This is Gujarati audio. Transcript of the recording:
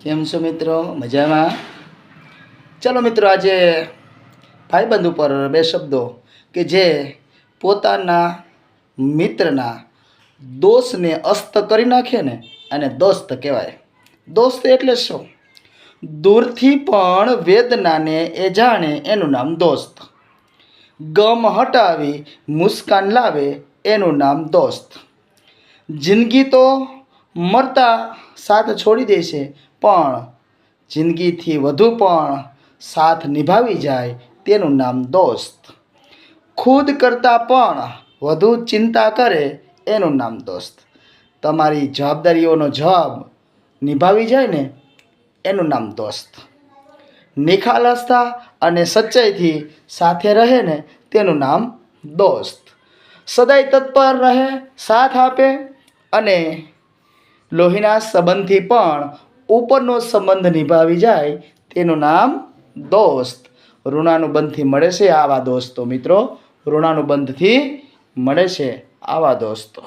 કેમ છો મિત્રો? મજામાં? ચલો મિત્રો, આજે ભાઈબંધ ઉપર બે શબ્દો કે જે પોતાના મિત્રના દોષને અસ્ત કરી નાખે ને અને દોસ્ત કહેવાય. દોસ્ત એટલે શું? દૂરથી પણ વેદનાને એ જાણે એનું નામ દોસ્ત. ગમ હટાવી મુસ્કાન લાવે એનું નામ દોસ્ત. જિંદગી તો મરતા સાથ છોડી દે છે, પણ જિંદગીથી વધુ પણ સાથ નિભાવી જાય તેનું નામ દોસ્ત. ખુદ કરતાં પણ વધુ ચિંતા કરે એનું નામ દોસ્ત. તમારી જવાબદારીઓનો જવાબ નિભાવી જાય ને એનું નામ દોસ્ત. નિખાલસતા અને સચ્ચાઈથી સાથે રહે ને તેનું નામ દોસ્ત. સદાય તત્પર રહે, સાથ આપે અને લોહીના સંબંધથી પણ ઉપરનો સંબંધ નિભાવી જાય તેનું નામ દોસ્ત. ઋણાનુબંધથી મળે છે આવા દોસ્તો મિત્રો. ઋણાનુબંધથી મળે છે આવા દોસ્તો.